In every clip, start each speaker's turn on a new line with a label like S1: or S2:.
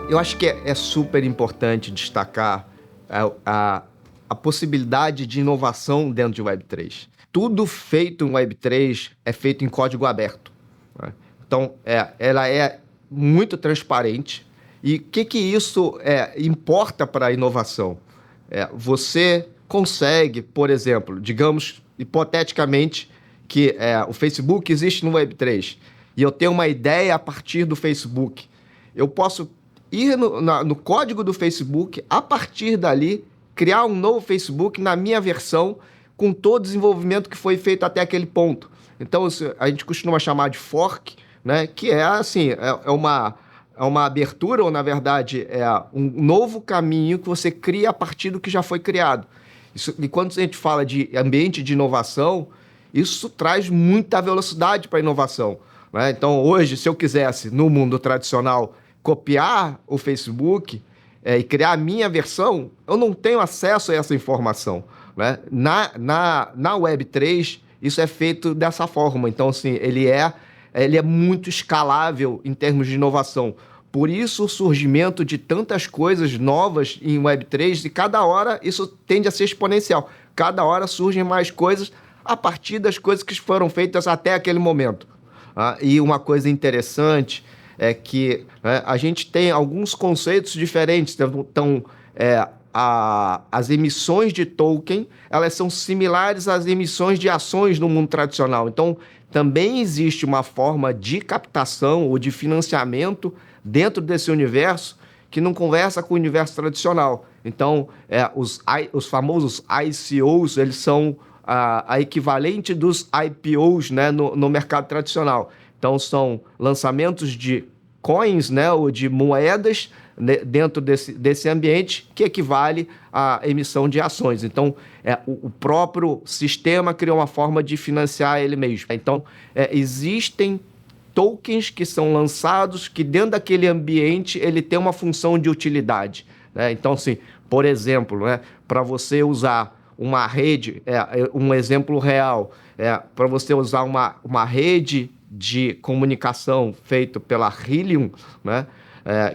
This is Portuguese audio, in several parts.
S1: Eu acho que é super importante destacar a possibilidade de inovação dentro de Web3. Tudo feito em Web3 é feito em código aberto, né? Então, ela é muito transparente. E o que isso importa para a inovação? Você consegue, por exemplo, digamos, hipoteticamente, que o Facebook existe no Web3 e eu tenho uma ideia a partir do Facebook. Eu posso ir no código do Facebook, a partir dali, criar um novo Facebook na minha versão, com todo o desenvolvimento que foi feito até aquele ponto. Então, a gente costuma chamar de fork, né? Que é assim, é uma abertura, ou na verdade é um novo caminho que você cria a partir do que já foi criado. E quando a gente fala de ambiente de inovação, isso traz muita velocidade para a inovação, né? Então, hoje, se eu quisesse, no mundo tradicional, copiar o Facebook e criar a minha versão, eu não tenho acesso a essa informação, né? Na Web3, isso é feito dessa forma. Então, assim, ele é muito escalável em termos de inovação. Por isso, o surgimento de tantas coisas novas em Web3, e cada hora isso tende a ser exponencial. Cada hora surgem mais coisas a partir das coisas que foram feitas até aquele momento. E uma coisa interessante é que, né, a gente tem alguns conceitos diferentes. Então, as emissões de token, elas são similares às emissões de ações no mundo tradicional. Então, também existe uma forma de captação ou de financiamento dentro desse universo que não conversa com o universo tradicional. Então, os famosos ICOs, eles são a equivalente dos IPOs, né, no mercado tradicional. Então, são lançamentos de coins, né, ou de moedas, né, dentro desse ambiente, que equivale à emissão de ações. Então, o próprio sistema criou uma forma de financiar ele mesmo. Então, existem tokens que são lançados que dentro daquele ambiente ele tem uma função de utilidade, né? Então, assim, por exemplo, né, para você usar uma rede, um exemplo real, para você usar uma rede de comunicação feita pela Helium, né,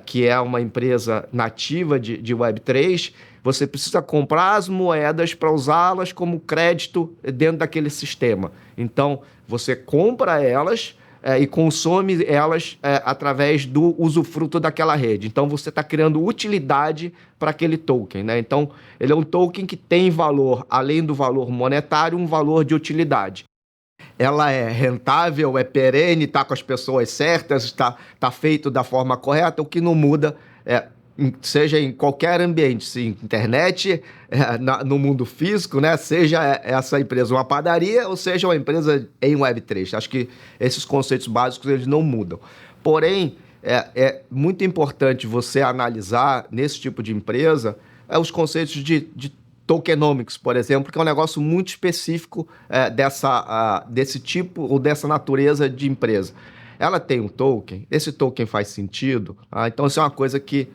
S1: que é uma empresa nativa de Web3, você precisa comprar as moedas para usá-las como crédito dentro daquele sistema. Então, você compra elas e consome elas através do usufruto daquela rede. Então, você está criando utilidade para aquele token, né? Então, ele é um token que tem valor, além do valor monetário, um valor de utilidade. Ela é rentável, é perene, está com as pessoas certas, está feito da forma correta. O que não muda seja em qualquer ambiente, se internet, no mundo físico, né? Seja essa empresa uma padaria ou seja uma empresa em Web3. Acho que esses conceitos básicos eles não mudam. Porém, é muito importante você analisar nesse tipo de empresa os conceitos de tokenomics, por exemplo, que é um negócio muito específico desse tipo ou dessa natureza de empresa. Ela tem um token, esse token faz sentido, então isso é uma coisa que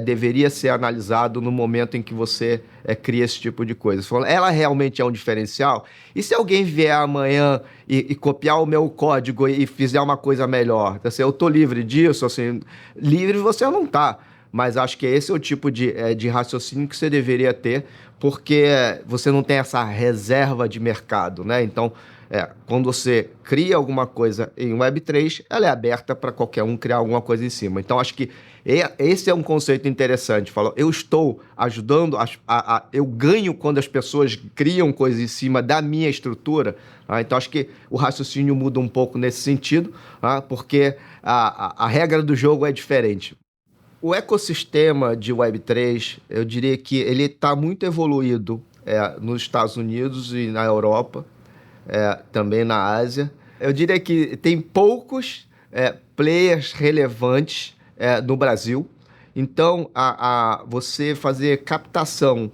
S1: deveria ser analisado no momento em que você cria esse tipo de coisa. Ela realmente é um diferencial? E se alguém vier amanhã e copiar o meu código e fizer uma coisa melhor? Assim, eu estou livre disso? Assim, livre você não está. Mas acho que esse é o tipo de raciocínio que você deveria ter, porque você não tem essa reserva de mercado, né? Então, quando você cria alguma coisa em Web3, ela é aberta para qualquer um criar alguma coisa em cima. Então, acho que esse é um conceito interessante. Eu estou ajudando, eu ganho quando as pessoas criam coisas em cima da minha estrutura. Então, acho que o raciocínio muda um pouco nesse sentido, porque a regra do jogo é diferente. O ecossistema de Web3, eu diria que ele está muito evoluído nos Estados Unidos e na Europa, também na Ásia. Eu diria que tem poucos players relevantes no Brasil. Então, você fazer captação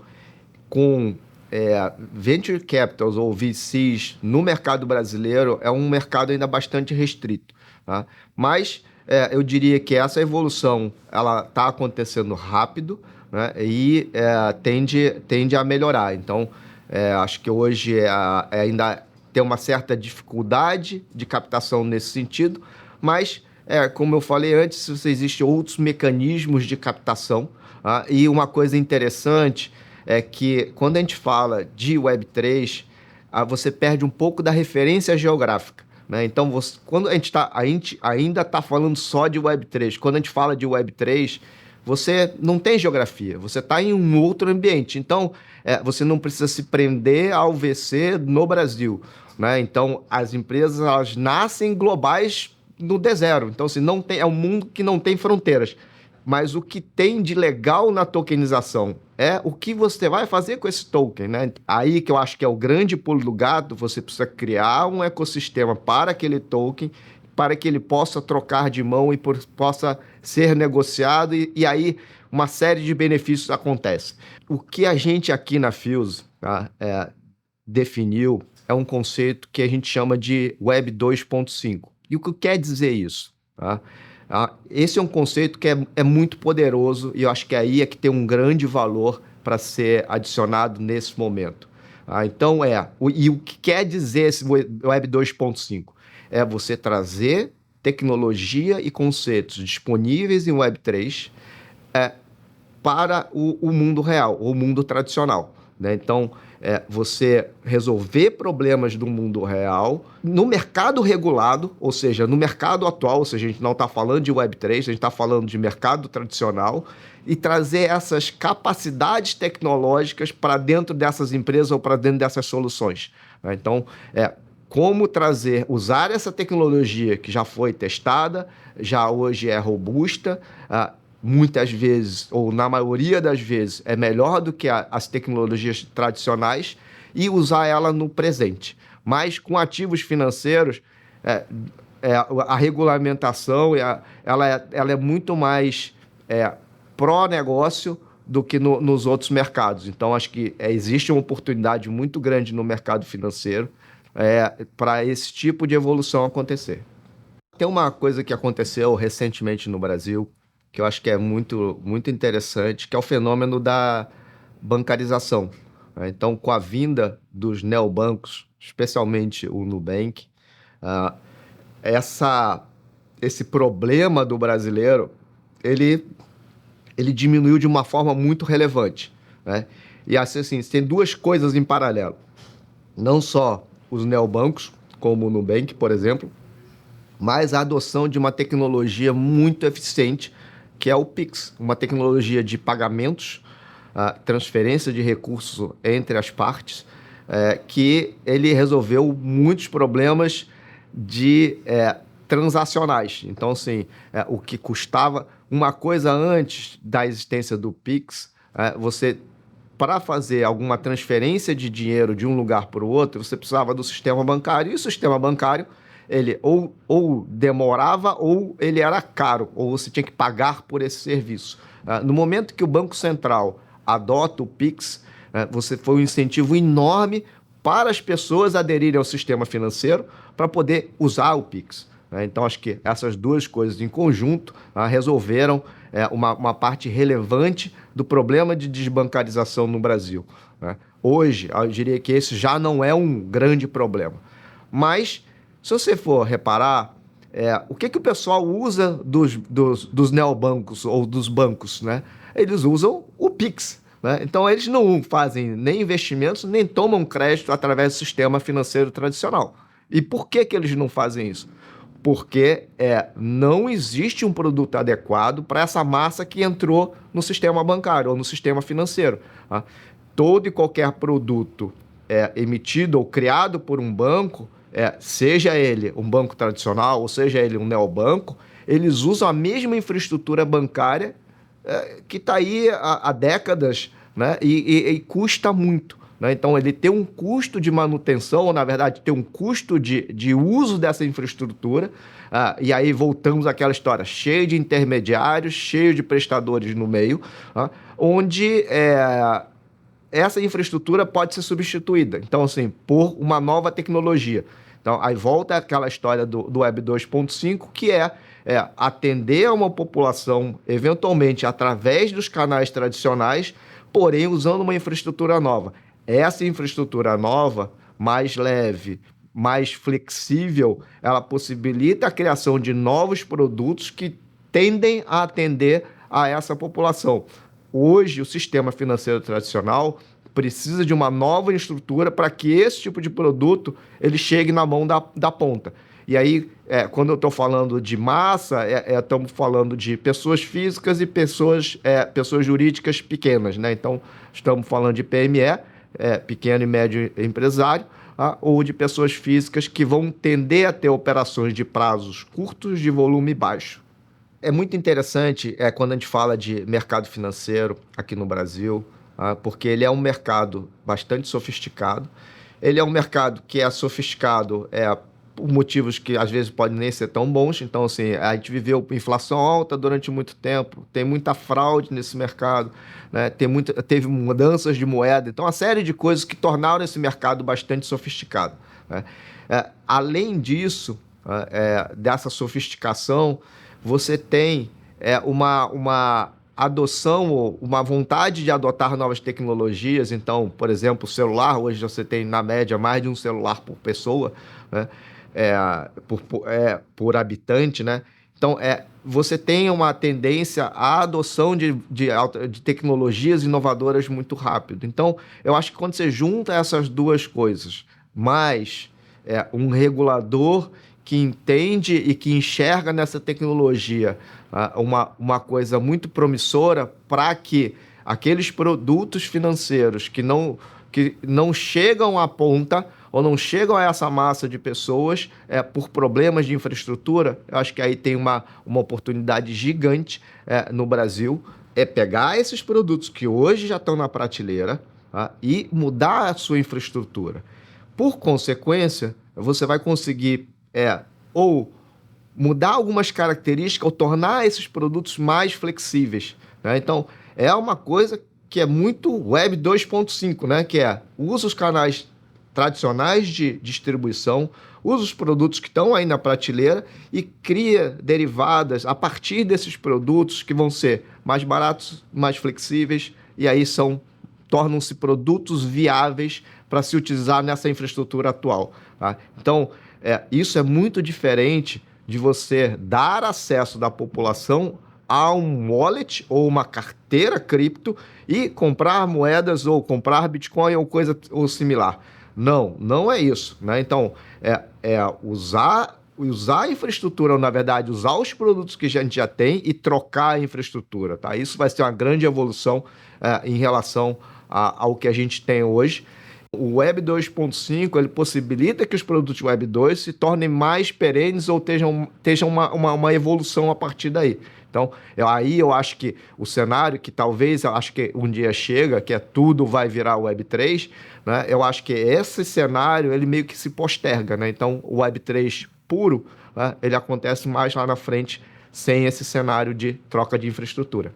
S1: com venture capitals ou VCs no mercado brasileiro é um mercado ainda bastante restrito, tá? Mas eu diria que essa evolução ela está acontecendo rápido, né? E tende a melhorar. Então, acho que hoje ainda tem uma certa dificuldade de captação nesse sentido, mas Como eu falei antes, existem outros mecanismos de captação. E uma coisa interessante é que quando a gente fala de Web3, você perde um pouco da referência geográfica, né? Então, quando a gente ainda está falando só de Web3, quando a gente fala de Web3, você não tem geografia, você está em um outro ambiente. Então, você não precisa se prender ao VC no Brasil, né? Então, as empresas elas nascem globais no D0. Então, assim, não tem, é um mundo que não tem fronteiras. Mas o que tem de legal na tokenização é o que você vai fazer com esse token, né? Aí que eu acho que é o grande pulo do gato, você precisa criar um ecossistema para aquele token, para que ele possa trocar de mão e possa ser negociado, e aí uma série de benefícios acontece. O que a gente aqui na Fuse definiu é um conceito que a gente chama de Web 2.5. E o que quer dizer isso? Tá? Esse é um conceito que é muito poderoso e eu acho que aí é que tem um grande valor para ser adicionado nesse momento. Então e o que quer dizer esse Web 2.5? É você trazer tecnologia e conceitos disponíveis em Web 3 para o mundo real, ou o mundo tradicional, né? Então, você resolver problemas do mundo real no mercado regulado, ou seja, no mercado atual, ou seja, a gente não está falando de Web3, a gente está falando de mercado tradicional, e trazer essas capacidades tecnológicas para dentro dessas empresas ou para dentro dessas soluções, né? Então, como usar essa tecnologia que já foi testada, já hoje é robusta, muitas vezes, ou na maioria das vezes, é melhor do que as tecnologias tradicionais, e usar ela no presente. Mas com ativos financeiros, a regulamentação ela é muito mais pró-negócio do que nos outros mercados. Então, acho que existe uma oportunidade muito grande no mercado financeiro para esse tipo de evolução acontecer. Tem uma coisa que aconteceu recentemente no Brasil, que eu acho que é muito, muito interessante, que é o fenômeno da bancarização. Então, com a vinda dos neobancos, especialmente o Nubank, esse problema do brasileiro, ele diminuiu de uma forma muito relevante, né? E assim, tem duas coisas em paralelo. Não só os neobancos, como o Nubank, por exemplo, mas a adoção de uma tecnologia muito eficiente, que é o Pix, uma tecnologia de pagamentos, transferência de recursos entre as partes, que ele resolveu muitos problemas transacionais. Então, assim, o que custava uma coisa antes da existência do Pix, para fazer alguma transferência de dinheiro de um lugar para o outro, você precisava do sistema bancário, e o sistema bancário ele ou demorava ou ele era caro, ou você tinha que pagar por esse serviço. No momento que o Banco Central adota o Pix, você foi um incentivo enorme para as pessoas aderirem ao sistema financeiro para poder usar o Pix. Então, acho que essas duas coisas em conjunto resolveram uma parte relevante do problema de desbancarização no Brasil. Hoje, eu diria que esse já não é um grande problema. Mas, se você for reparar, o que o pessoal usa dos neobancos ou dos bancos, né? Eles usam o Pix, né? Então, eles não fazem nem investimentos, nem tomam crédito através do sistema financeiro tradicional. E por que eles não fazem isso? Porque não existe um produto adequado para essa massa que entrou no sistema bancário ou no sistema financeiro. Todo e qualquer produto emitido ou criado por um banco, seja ele um banco tradicional ou seja ele um neobanco, eles usam a mesma infraestrutura bancária que está aí há décadas, né? E custa muito, né? Então, ele tem um custo de manutenção, ou na verdade tem um custo de uso dessa infraestrutura, e aí voltamos àquela história, cheio de intermediários, cheio de prestadores no meio, onde essa infraestrutura pode ser substituída, então assim, por uma nova tecnologia. Então, aí volta aquela história do Web 2.5, que é atender a uma população, eventualmente, através dos canais tradicionais, porém usando uma infraestrutura nova. Essa infraestrutura nova, mais leve, mais flexível, ela possibilita a criação de novos produtos que tendem a atender a essa população. Hoje, o sistema financeiro tradicional precisa de uma nova estrutura para que esse tipo de produto ele chegue na mão da ponta. E aí, quando eu estou falando de massa, estamos falando de pessoas físicas e pessoas jurídicas pequenas, né? Então, estamos falando de PME, pequeno e médio empresário, ou de pessoas físicas que vão tender a ter operações de prazos curtos de volume baixo. É muito interessante quando a gente fala de mercado financeiro aqui no Brasil, porque ele é um mercado bastante sofisticado. Ele é um mercado que é sofisticado por motivos que às vezes podem nem ser tão bons. Então, assim, a gente viveu inflação alta durante muito tempo, tem muita fraude nesse mercado, né? Teve mudanças de moeda, então uma série de coisas que tornaram esse mercado bastante sofisticado, né? Além disso, dessa sofisticação, você tem uma adoção ou uma vontade de adotar novas tecnologias. Então, por exemplo, o celular, hoje você tem, na média, mais de um celular por pessoa, né? Por habitante, né? Então, você tem uma tendência à adoção de tecnologias inovadoras muito rápido. Então, eu acho que quando você junta essas duas coisas, mais um regulador que entende e que enxerga nessa tecnologia uma coisa muito promissora para que aqueles produtos financeiros que não chegam à ponta ou não chegam a essa massa de pessoas por problemas de infraestrutura, eu acho que aí tem uma oportunidade gigante no Brasil, pegar esses produtos que hoje já estão na prateleira, e mudar a sua infraestrutura. Por consequência, você vai conseguir ou mudar algumas características ou tornar esses produtos mais flexíveis, né? Então, é uma coisa que é muito Web 2.5, né? Que usa os canais tradicionais de distribuição, usa os produtos que estão aí na prateleira e cria derivadas a partir desses produtos que vão ser mais baratos, mais flexíveis, e aí tornam-se produtos viáveis para se utilizar nessa infraestrutura atual, tá? Então, isso é muito diferente de você dar acesso da população a um wallet ou uma carteira cripto e comprar moedas ou comprar Bitcoin ou coisa ou similar. Não é isso, né? Então, usar a infraestrutura, ou, na verdade, usar os produtos que a gente já tem e trocar a infraestrutura, tá? Isso vai ser uma grande evolução em relação ao que a gente tem hoje. O Web 2.5 ele possibilita que os produtos Web 2 se tornem mais perenes ou estejam uma evolução a partir daí. Então, aí eu acho que o cenário que talvez, eu acho que um dia chega, que tudo vai virar Web 3, né? Eu acho que esse cenário ele meio que se posterga, né? Então, o Web 3 puro, né, ele acontece mais lá na frente sem esse cenário de troca de infraestrutura.